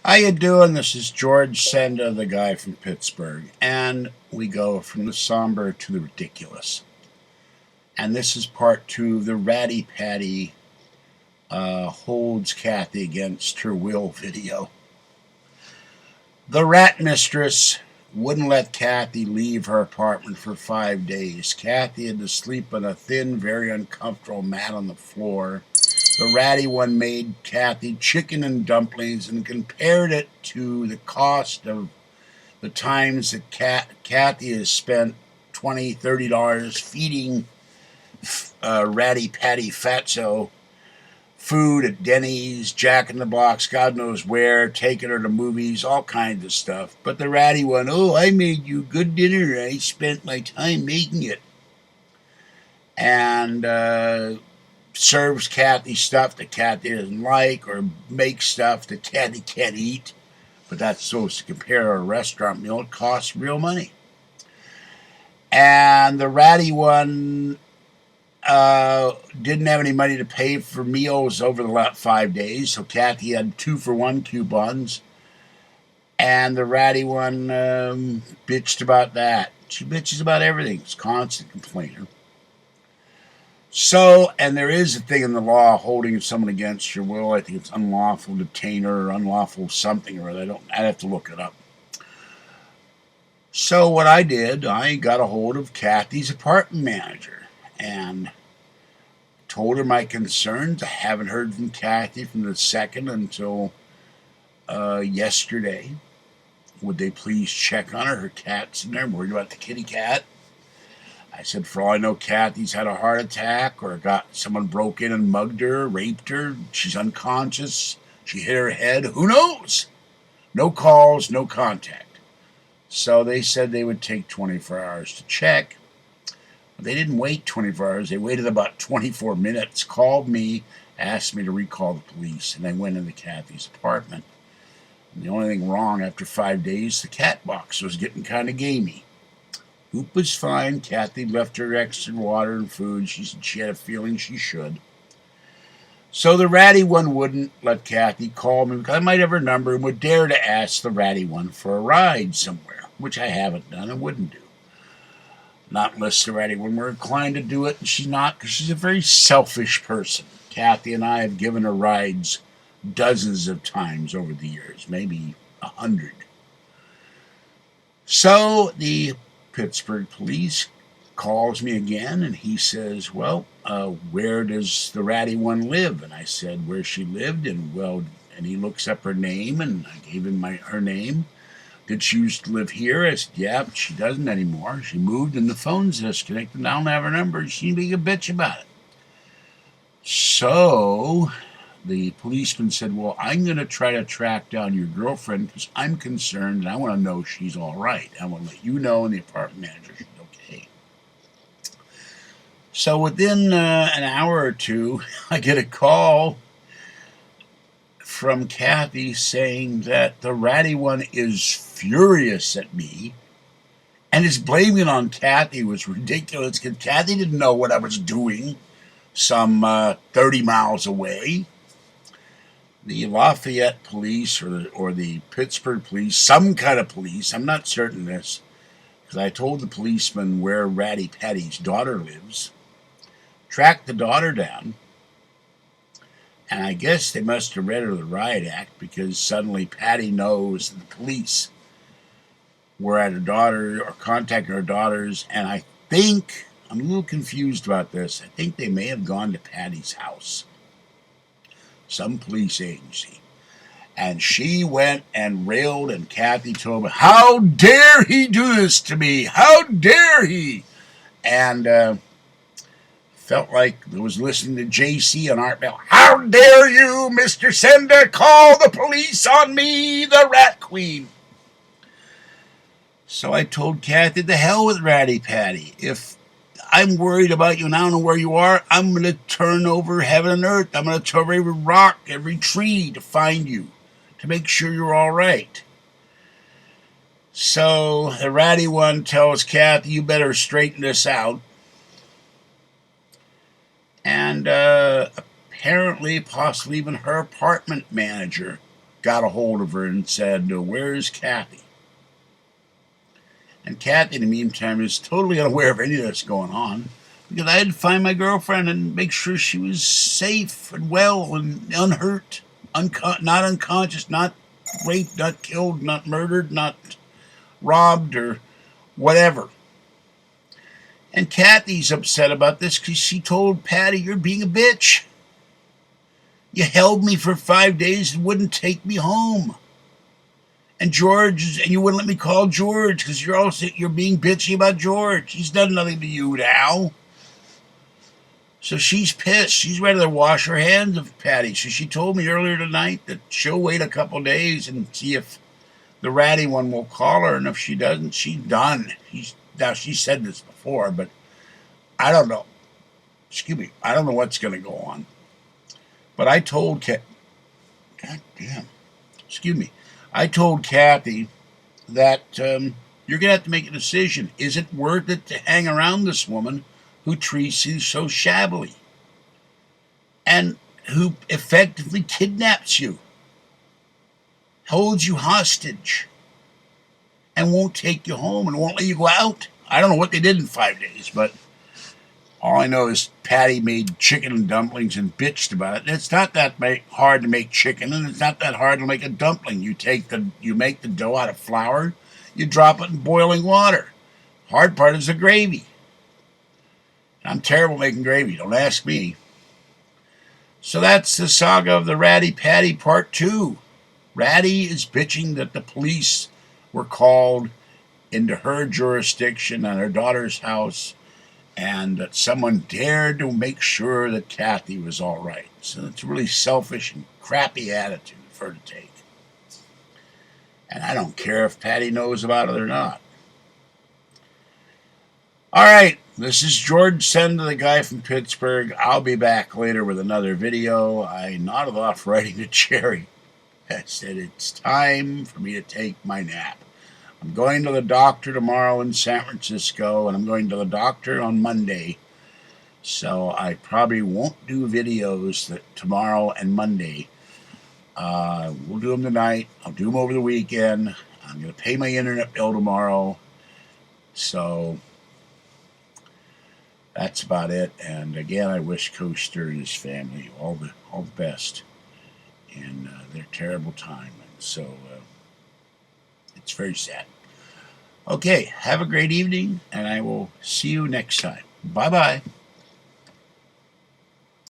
How you doing? This is George Senda, the guy from Pittsburgh, and we go from the somber to the ridiculous. And this is part two of the Ratty Patty holds Kathy against her will video. The Ratmistress wouldn't let Kathy leave her apartment for 5 days. Kathy had to sleep on a thin, very uncomfortable mat on the floor. The ratty one made Kathy chicken and dumplings and compared it to the cost of the times that Kathy has spent $20, $30 feeding Ratty Patty Fatso food at Denny's, Jack in the Box, God knows where, taking her to movies, all kinds of stuff. But the ratty one, oh, I made you good dinner. I spent my time making it. And serves Kathy stuff that Kathy doesn't like, or makes stuff that Kathy can't eat. But that's supposed to compare to a restaurant meal. It costs real money. And the ratty one didn't have any money to pay for meals over the last 5 days, so Kathy had 2-for-1 coupons. And the ratty one bitched about that. She bitches about everything. She's a constant complainer. So, and there is a thing in the law holding someone against your will. I think it's unlawful detainer or unlawful something or other. I'd have to look it up. So what I did, I got a hold of Kathy's apartment manager and told her my concerns. I haven't heard from Kathy from the second until yesterday. Would they please check on her? Her cat's in there. I'm worried about the kitty cat. I said, for all I know, Kathy's had a heart attack or got someone broke in and mugged her, raped her. She's unconscious. She hit her head. Who knows? No calls, no contact. So they said they would take 24 hours to check. But they didn't wait 24 hours. They waited about 24 minutes, called me, asked me to recall the police, and I went into Kathy's apartment. And the only thing wrong after 5 days, the cat box was getting kind of gamey. Hoop was fine. Kathy left her extra water and food. She said she had a feeling she should. So the ratty one wouldn't let Kathy call me because I might have her number and would dare to ask the ratty one for a ride somewhere, which I haven't done and wouldn't do. Not unless the ratty one were inclined to do it, and she's not because she's a very selfish person. Kathy and I have given her rides dozens of times over the years, maybe 100. So the Pittsburgh police calls me again and he says, well, where does the ratty one live? And I said where she lived, and he looks up her name, and I gave him her name. Did she used to live here? I said, yeah, but she doesn't anymore. She moved and the phone's disconnected. I don't have her number. She'd be a bitch about it. So the policeman said, well, I'm going to try to track down your girlfriend because I'm concerned and I want to know she's all right. I want to let you know and the apartment manager she's okay. So within an hour or two, I get a call from Kathy saying that the ratty one is furious at me and is blaming it on Kathy. It was ridiculous because Kathy didn't know what I was doing some 30 miles away. The Lafayette police or the Pittsburgh police, some kind of police, I'm not certain this, because I told the policeman where Ratty Patty's daughter lives, tracked the daughter down, and I guess they must have read her the riot act because suddenly Patty knows the police were at her daughter or contacting her daughters, and I think, I'm a little confused about this, I think they may have gone to Patty's house. Some police agency. And she went and railed, and Kathy told me, how dare he do this to me? How dare he? And felt like I was listening to JC on Art Bell. How dare you, Mr. Senda, call the police on me, the Rat Queen? So I told Kathy, the hell with Ratty Patty. If I'm worried about you and I don't know where you are, I'm going to turn over heaven and earth. I'm going to turn over every rock, every tree to find you, to make sure you're all right. So the ratty one tells Kathy, you better straighten this out. And apparently, possibly even her apartment manager got a hold of her and said, "Where's Kathy?" And Kathy, in the meantime, is totally unaware of any of this going on, because I had to find my girlfriend and make sure she was safe and well and unhurt, not unconscious, not raped, not killed, not murdered, not robbed or whatever. And Kathy's upset about this because she told Patty, "You're being a bitch. You held me for 5 days and wouldn't take me home. And you wouldn't let me call George because you're being bitchy about George. He's done nothing to you now." So she's pissed. She's ready to wash her hands of Patty. So she told me earlier tonight that she'll wait a couple days and see if the ratty one will call her, and if she doesn't, she's done. Now, she said this before, but I don't know. Excuse me. I don't know what's going to go on. But I told God damn. Excuse me. I told Kathy that you're going to have to make a decision. Is it worth it to hang around this woman who treats you so shabbily and who effectively kidnaps you, holds you hostage, and won't take you home and won't let you go out? I don't know what they did in 5 days, but all I know is Patty made chicken and dumplings and bitched about it. And it's not that hard to make chicken, and it's not that hard to make a dumpling. You make the dough out of flour, you drop it in boiling water. Hard part is the gravy. I'm terrible making gravy, don't ask me. So that's the saga of the Ratty Patty Part 2. Ratty is bitching that the police were called into her jurisdiction on her daughter's house, and that someone dared to make sure that Kathy was all right. So it's a really selfish and crappy attitude for her to take. And I don't care if Patty knows about it or not. All right, this is George Senda, the guy from Pittsburgh. I'll be back later with another video. I nodded off writing to Jerry. I said it's time for me to take my nap. I'm going to the doctor tomorrow in San Francisco, and I'm going to the doctor on Monday. So I probably won't do videos tomorrow and Monday. We'll do them tonight. I'll do them over the weekend. I'm going to pay my internet bill tomorrow. So that's about it. And again, I wish Coaster and his family all the best in their terrible time. And so it's very sad. Okay, have a great evening, and I will see you next time. Bye-bye.